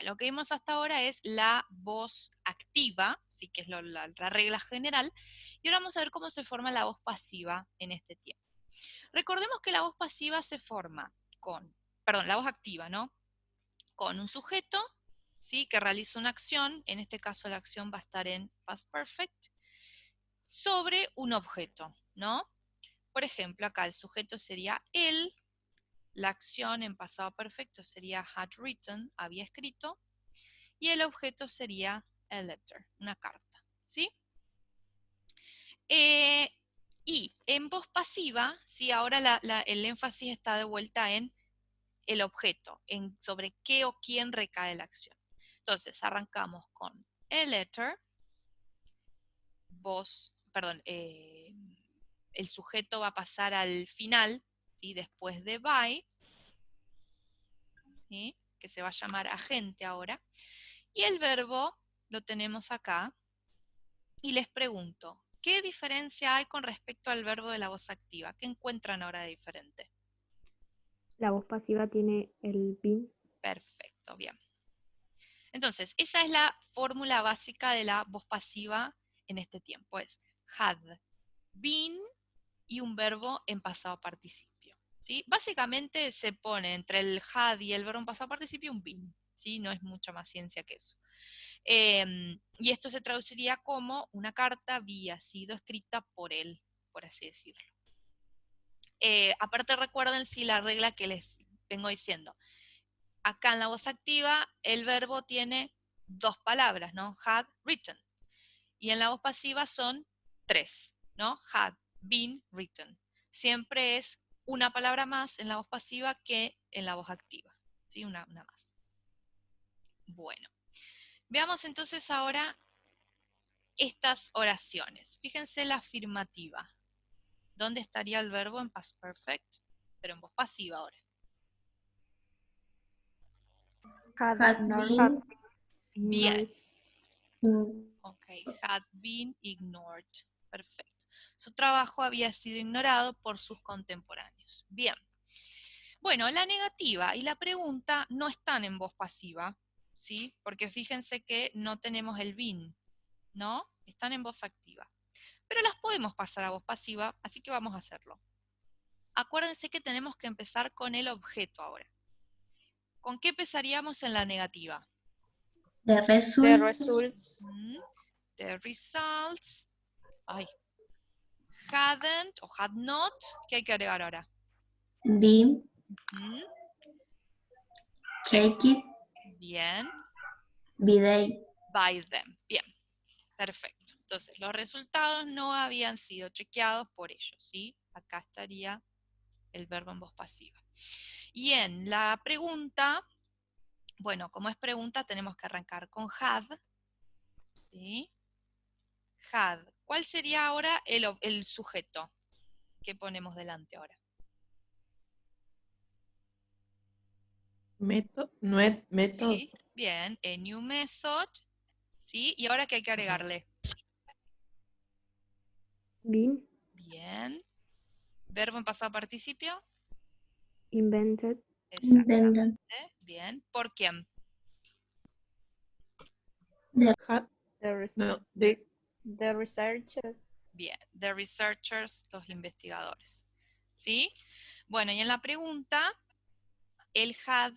lo que vimos hasta ahora es la voz activa, ¿sí? Que es la regla general, y ahora vamos a ver cómo se forma la voz pasiva en este tiempo. Recordemos que la voz pasiva se forma la voz activa, ¿no? Con un sujeto, ¿sí? Que realiza una acción, en este caso la acción va a estar en past perfect, sobre un objeto, ¿no? Por ejemplo, acá el sujeto sería él, la acción en pasado perfecto sería had written, había escrito, y el objeto sería a letter, una carta, ¿sí? Y en voz pasiva, ¿sí? Ahora el énfasis está de vuelta en el objeto, en sobre qué o quién recae la acción. Entonces, arrancamos con a letter, el sujeto va a pasar al final, ¿sí? Después de by, ¿sí? Que se va a llamar agente ahora, y el verbo lo tenemos acá, y les pregunto, ¿qué diferencia hay con respecto al verbo de la voz activa? ¿Qué encuentran ahora de diferente? La voz pasiva tiene el been. Perfecto, bien. Entonces, esa es la fórmula básica de la voz pasiva en este tiempo. Es had been y un verbo en pasado participio, ¿sí? Básicamente se pone entre el had y el verbo en pasado participio un been, ¿sí? No es mucha más ciencia que eso. Y esto se traduciría como una carta había sido escrita por él, por así decirlo. Aparte recuerden la regla que les vengo diciendo. Acá en la voz activa el verbo tiene dos palabras, ¿no? Had, written. Y en la voz pasiva son tres, ¿no? Had, been, written. Siempre es una palabra más en la voz pasiva que en la voz activa, ¿sí? Una más. Bueno, veamos entonces ahora estas oraciones. Fíjense la afirmativa. ¿Dónde estaría el verbo en past perfect? Pero en voz pasiva ahora. Had Had ignored. Bien. been Ok, had been ignored. Perfecto. Su trabajo había sido ignorado por sus contemporáneos. Bien. Bueno, la negativa y la pregunta no están en voz pasiva, ¿sí? Porque fíjense que no tenemos el been, ¿no? Están en voz activa. Pero las podemos pasar a voz pasiva, así que vamos a hacerlo. Acuérdense que tenemos que empezar con el objeto ahora. ¿Con qué empezaríamos en la negativa? the The result results The results. Ay. Hadn't o had not. ¿Qué hay que agregar ahora? been checked Bien. by they. By them. Bien. Perfecto. Entonces, los resultados no habían sido chequeados por ellos, ¿sí? Acá estaría el verbo en voz pasiva. Y en la pregunta, bueno, como es pregunta, tenemos que arrancar con had, ¿sí? Had. ¿Cuál sería ahora el sujeto que ponemos delante ahora? Método. Sí, bien. A new method, ¿sí? ¿Y ahora qué hay que agregarle? Been Bien. Verbo en pasado participio. invented. Exactamente. Bien. ¿Por quién? Had, the, res no, the researchers. Bien. The researchers, los investigadores. ¿Sí? Bueno, y en la pregunta, el had,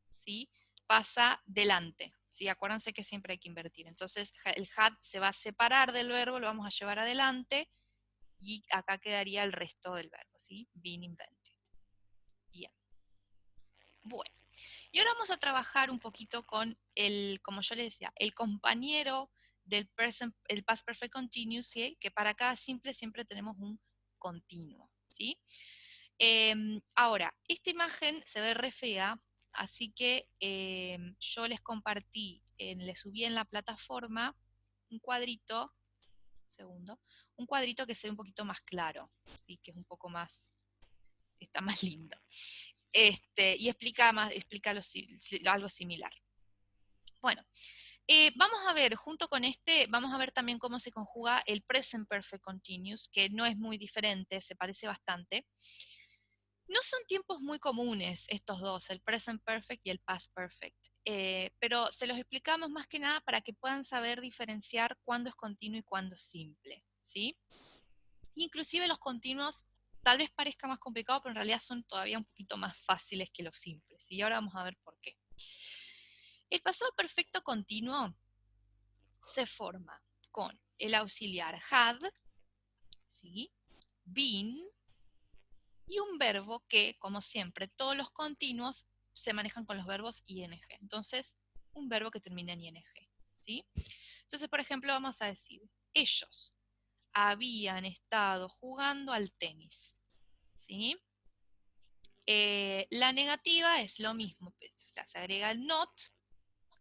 ¿sí? Pasa delante. ¿Sí? Acuérdense que siempre hay que invertir. Entonces, el had se va a separar del verbo, lo vamos a llevar adelante, y acá quedaría el resto del verbo, ¿sí? Been invented. Bien. Bueno. Y ahora vamos a trabajar un poquito con como yo les decía, el compañero del el past perfect continuous, ¿sí? Que para cada simple siempre tenemos un continuo, ¿sí? Ahora, esta imagen se ve re fea, así que yo les compartí, les subí en la plataforma un cuadrito, un cuadrito que se ve un poquito más claro, ¿sí? Que es un poco más, está más lindo. Y explica algo similar. Bueno, vamos a ver, junto con vamos a ver también cómo se conjuga el present perfect continuous, que no es muy diferente, se parece bastante. No son tiempos muy comunes estos dos, el present perfect y el past perfect, pero se los explicamos más que nada para que puedan saber diferenciar cuándo es continuo y cuándo es simple, ¿sí? Inclusive los continuos tal vez parezca más complicado, pero en realidad son todavía un poquito más fáciles que los simples, y ahora vamos a ver por qué. El pasado perfecto continuo se forma con el auxiliar had, ¿sí? Been, y un verbo que, como siempre, todos los continuos se manejan con los verbos ing. Entonces, un verbo que termina en ing, ¿sí? Entonces, por ejemplo, vamos a decir, ellos habían estado jugando al tenis, ¿sí? La negativa es lo mismo, o sea, se agrega el not,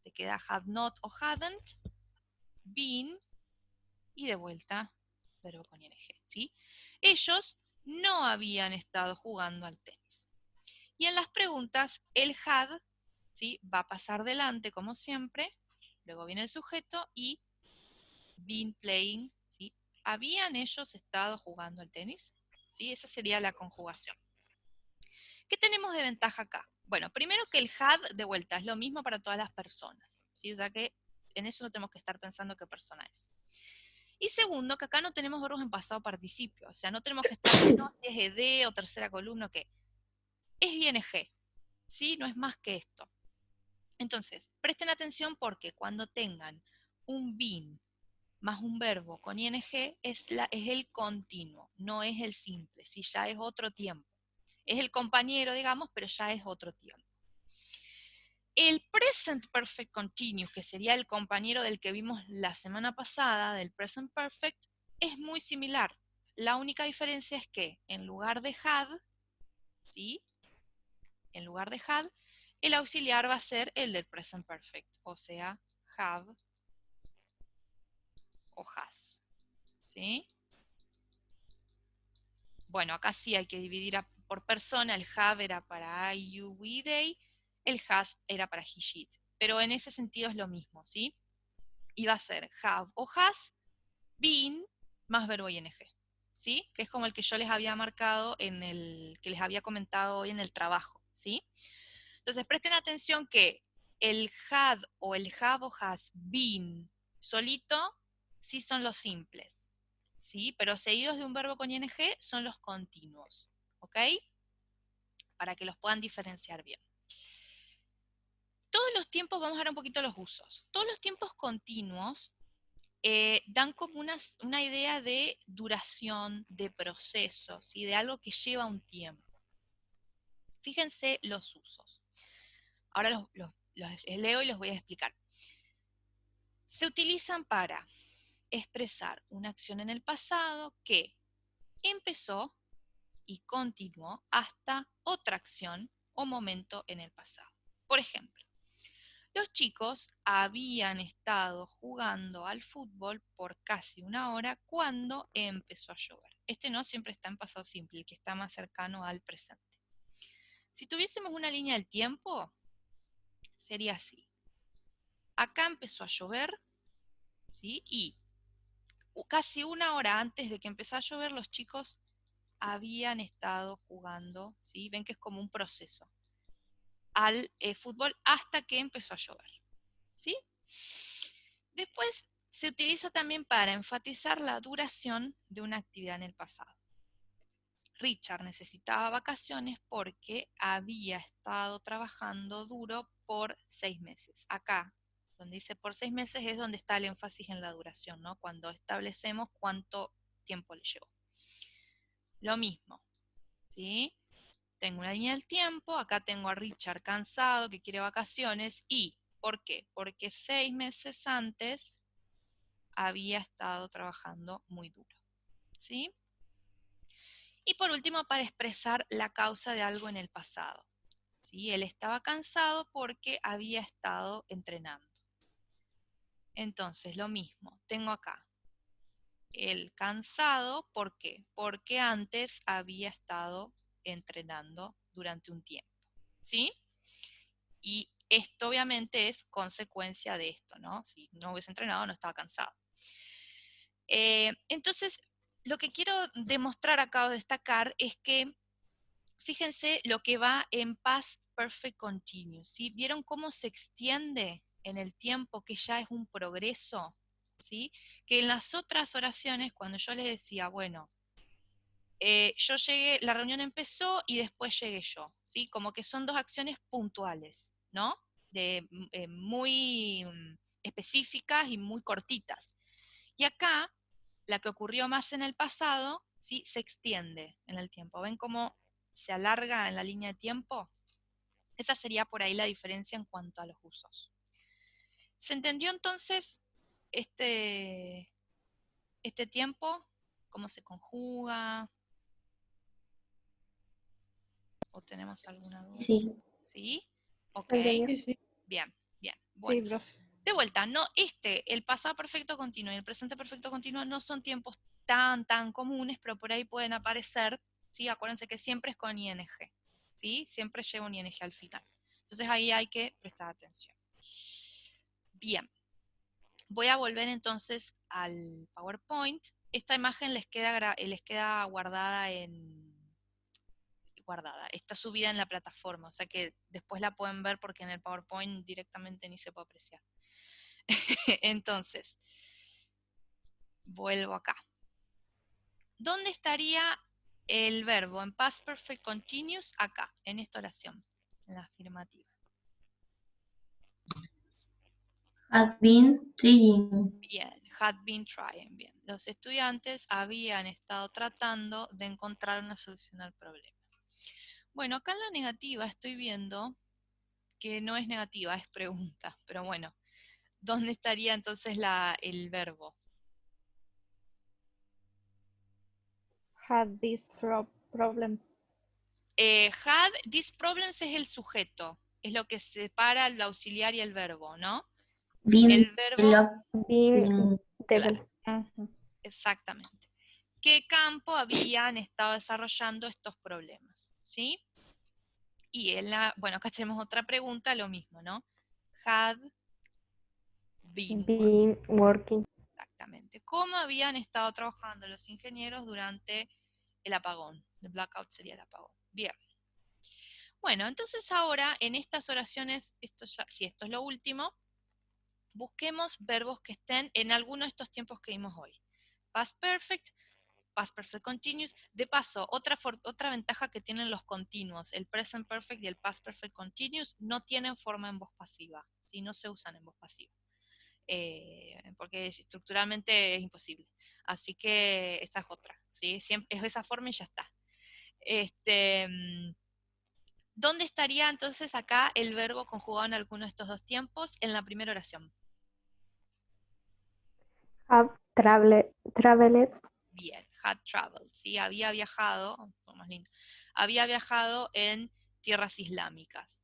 te queda had not o hadn't, been, y de vuelta, verbo con ing, ¿sí? Ellos no habían estado jugando al tenis. Y en las preguntas, el had, ¿sí? Va a pasar delante, como siempre, luego viene el sujeto y been playing, ¿sí? ¿Habían ellos estado jugando al tenis? ¿Sí? Esa sería la conjugación. ¿Qué tenemos de ventaja acá? Bueno, primero que el had, de vuelta, es lo mismo para todas las personas, ¿sí? O sea que en eso no tenemos que estar pensando qué persona es. Y segundo, que acá no tenemos verbos en pasado participio, o sea, no tenemos que estar viendo si es ed o tercera columna o qué. Es ing, ¿sí? No es más que esto. Entonces, presten atención porque cuando tengan un been más un verbo con ing es el continuo, no es el simple, ¿sí? Ya es otro tiempo. Es el compañero, digamos, pero ya es otro tiempo. El present perfect continuous, que sería el compañero del que vimos la semana pasada, del present perfect, es muy similar. La única diferencia es que en lugar de had, ¿sí? En lugar de had, el auxiliar va a ser el del present perfect, o sea, have o has, ¿sí? Bueno, acá sí hay que dividir por persona, el have era para I, you, we, they, el has era para he, she, it. Pero en ese sentido es lo mismo, ¿sí? Y va a ser have o has, been, más verbo ing, ¿sí? Que es como el que yo les había marcado que les había comentado hoy en el trabajo, ¿sí? Entonces presten atención que el had o el have o has been solito sí son los simples, ¿sí? Pero seguidos de un verbo con ing son los continuos, ¿ok? Para que los puedan diferenciar bien. Todos los tiempos, vamos a ver un poquito los usos. Todos los tiempos continuos dan como una idea de duración, de procesos y de algo que lleva un tiempo. Fíjense los usos. Ahora los leo y los voy a explicar. Se utilizan para expresar una acción en el pasado que empezó y continuó hasta otra acción o momento en el pasado. Por ejemplo, los chicos habían estado jugando al fútbol por casi una hora cuando empezó a llover. Este no siempre está en pasado simple, el que está más cercano al presente. Si tuviésemos una línea del tiempo, sería así. Acá empezó a llover, ¿sí? Y casi una hora antes de que empezara a llover, los chicos habían estado jugando, ¿sí? Ven que es como un proceso, al fútbol hasta que empezó a llover, ¿sí? Después se utiliza también para enfatizar la duración de una actividad en el pasado. Richard necesitaba vacaciones porque había estado trabajando duro por 6 meses. Acá, donde dice por 6 meses, es donde está el énfasis en la duración, ¿no? Cuando establecemos cuánto tiempo le llevó. Lo mismo, ¿sí? Tengo una línea del tiempo, acá tengo a Richard cansado, que quiere vacaciones, y ¿por qué? Porque 6 meses antes había estado trabajando muy duro, ¿sí? Y por último, para expresar la causa de algo en el pasado, ¿sí? Él estaba cansado porque había estado entrenando. Entonces, lo mismo, tengo acá el cansado, ¿por qué? Porque antes había estado entrenando durante un tiempo, ¿sí? Y esto obviamente es consecuencia de esto, ¿no? Si no hubiese entrenado, no estaba cansado. Entonces, lo que quiero demostrar acá o destacar es que fíjense lo que va en past perfect continuous, ¿sí? ¿Vieron cómo se extiende en el tiempo, que ya es un progreso? ¿Sí? Que en las otras oraciones, cuando yo les decía, bueno, yo llegué, la reunión empezó y después llegué yo, ¿sí? Como que son dos acciones puntuales, ¿no? Muy específicas y muy cortitas. Y acá, la que ocurrió más en el pasado, ¿sí? Se extiende en el tiempo. ¿Ven cómo se alarga en la línea de tiempo? Esa sería por ahí la diferencia en cuanto a los usos. ¿Se entendió entonces este tiempo? ¿Cómo se conjuga? ¿O tenemos alguna duda? Sí. ¿Sí? Ok, ¿Entendió? Sí, sí. bien, bien. Sí, Bueno, profe. de vuelta, no, el pasado perfecto continuo y el presente perfecto continuo no son tiempos tan comunes, pero por ahí pueden aparecer, ¿sí? Acuérdense que siempre es con ing, ¿sí? Siempre lleva un ing al final. Entonces ahí hay que prestar atención. Bien, voy a volver entonces al PowerPoint. Esta imagen les queda guardada está subida en la plataforma, o sea que después la pueden ver porque en el PowerPoint directamente ni se puede apreciar. Entonces, vuelvo acá. ¿Dónde estaría el verbo en past perfect continuous? Acá, en esta oración, en la afirmativa. Had been trying. Bien, had been trying, bien. Los estudiantes habían estado tratando de encontrar una solución al problema. Bueno, acá en la negativa estoy viendo que no es negativa, es pregunta, pero bueno, ¿dónde estaría entonces el verbo? Had these problems. Had these problems es el sujeto, es lo que separa el auxiliar y el verbo, ¿no? Been El verbo, Being claro, devil. Ajá. exactamente. ¿Qué campo habían estado desarrollando estos problemas? ¿Sí? Y bueno, acá tenemos otra pregunta, lo mismo, ¿no? Had been working. Being working. Exactamente. ¿Cómo habían estado trabajando los ingenieros durante el apagón? El blackout sería el apagón. Bien. Bueno, entonces ahora en estas oraciones, si esto es lo último, busquemos verbos que estén en alguno de estos tiempos que vimos hoy. Past perfect continuous. De paso, otra ventaja que tienen los continuos, el present perfect y el past perfect continuous, no tienen forma en voz pasiva, ¿sí? No se usan en voz pasiva, porque estructuralmente es imposible. Así que esa es otra, ¿sí? Siempre es esa forma y ya está. ¿Dónde estaría entonces acá el verbo conjugado en alguno de estos dos tiempos? En la primera oración. Have traveled. Bien, had traveled, ¿sí? Había viajado, más lindo, había viajado en tierras islámicas.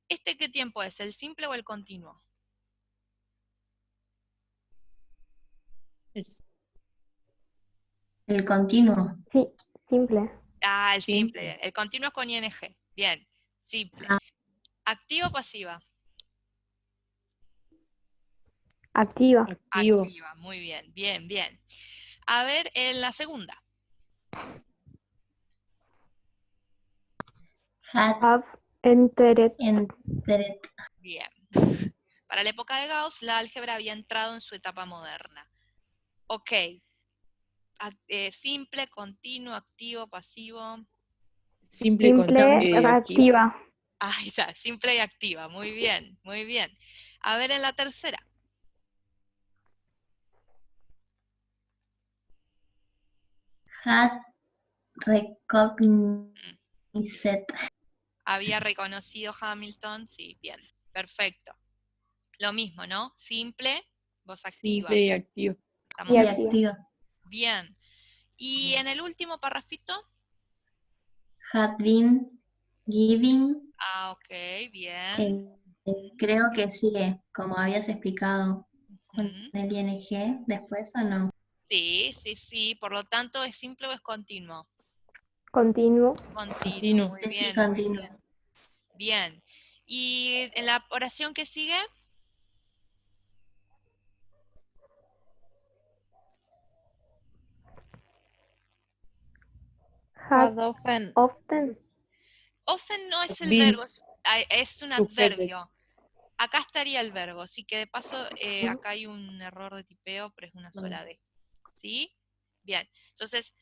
¿Este qué tiempo es? ¿El simple o el continuo? El continuo. Sí, simple. Ah, el simple. Simple. El continuo es con ing. Bien, simple. Ah. ¿Activa o pasiva? Activa. Activo. Activa, muy bien, bien, bien. A ver, en la segunda. Had Have entered. entered. Bien. Para la época de Gauss, la álgebra había entrado en su etapa moderna. Ok. Simple, continuo, activo, pasivo. Simple, Simple, activo. activa. Ahí está, simple y activa. Muy bien, muy bien. A ver en la tercera. Had recognized. ¿Había reconocido Hamilton? Sí, bien. Perfecto. Lo mismo, ¿no? Simple, voz activa. Simple y activo. Estamos Y Y de activa. activa. bien. Y en el último parrafito. Had been giving. Ah, ok, bien. Creo que sigue, como habías explicado, con Ujú. el ing después o no. Sí, sí, sí. Por lo tanto, ¿es simple o es continuo? Continuo. Continuo, Continuo. muy Sí, bien, muy continuo. bien. Bien. ¿Y en la oración que sigue? Have Had often. often. Often no es el Been. verbo, es un Sujeto. adverbio. Acá estaría el verbo, así que de paso Ujú. acá hay un error de tipeo, pero es una sola Bueno. D. ¿Sí? Bien, entonces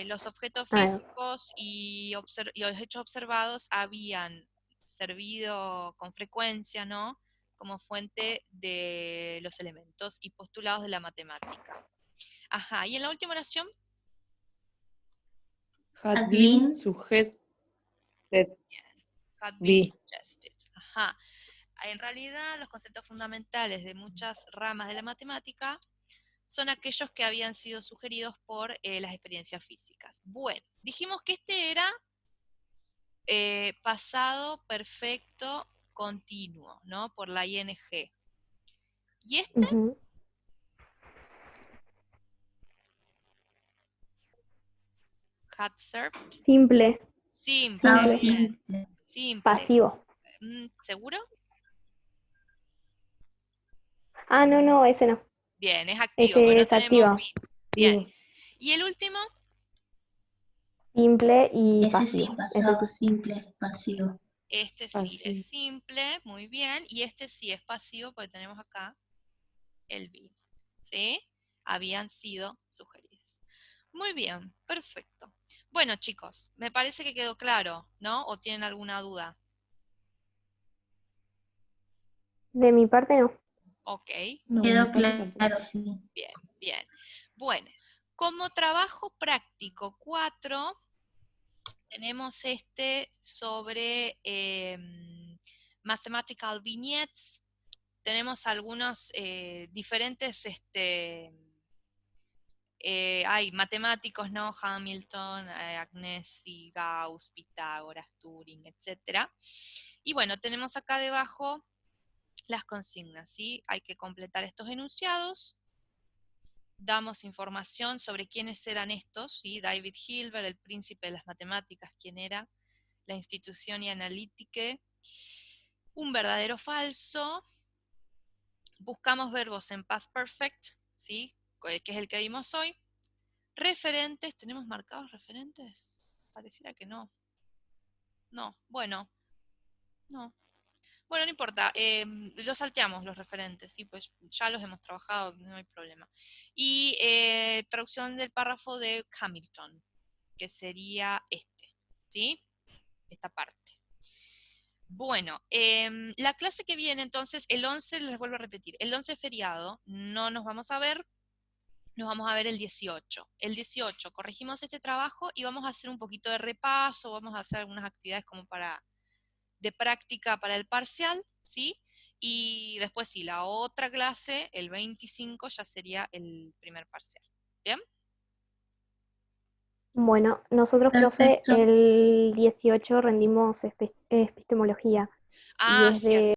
los objetos Ah, físicos y los hechos observados habían servido con frecuencia, ¿no? Como fuente de los elementos y postulados de la matemática. Ajá, y en la última oración, Had Had been been. suggested. had been Be. suggested. Ajá. En realidad, los conceptos fundamentales de muchas ramas de la matemática son aquellos que habían sido sugeridos por las experiencias físicas. Bueno, dijimos que este era pasado perfecto continuo, ¿no? Por la ING. Y este, ujú. had served, Simple, simple, Pasado Simple. bien, simple. simple. pasivo. ¿Seguro? Ah, no, ese no. Bien, es activo, Ese pero no es tenemos activo. be. Bien. Digo, ¿Y el último? Simple y Ese sí, pasivo. pasado simple, pasivo. Este sí es así. simple, muy bien. Y este sí es pasivo, porque tenemos acá el be. ¿Sí? Habían sido sugeridos. Muy bien, perfecto. Bueno, chicos, me parece que quedó claro, ¿no? ¿O tienen alguna duda? De mi parte no. Ok, No, Quedó mi parte tampoco. claro, sí. bien, bien. Bueno, como trabajo práctico 4, tenemos este sobre mathematical vignettes. Tenemos algunos diferentes hay matemáticos, ¿no? Hamilton, Agnesi, Gauss, Pitágoras, Turing, etc. Y bueno, tenemos acá debajo las consignas, ¿sí? Hay que completar estos enunciados. Damos información sobre quiénes eran estos, ¿sí? David Hilbert, el príncipe de las matemáticas, quién era, la institución y analítica, un verdadero o falso. Buscamos verbos en past perfect, ¿sí? Que es el que vimos hoy. Referentes, ¿tenemos marcados referentes? Pareciera que no. No, bueno, no. Bueno, no importa, los salteamos los referentes, ¿sí? Pues ya los hemos trabajado, no hay problema. Y traducción del párrafo de Hamilton, que sería este, ¿sí? Esta parte. Bueno, la clase que viene entonces, el 11, les vuelvo a repetir, el 11 es feriado, no nos vamos a ver, nos vamos a ver el 18. El 18 corregimos este trabajo y vamos a hacer un poquito de repaso, vamos a hacer algunas actividades como de práctica para el parcial, ¿sí? Y después sí, la otra clase, el 25, ya sería el primer parcial. ¿Bien? Bueno, nosotros, profe, Perfecto. el 18 rendimos epistemología y Ah, es cierto. de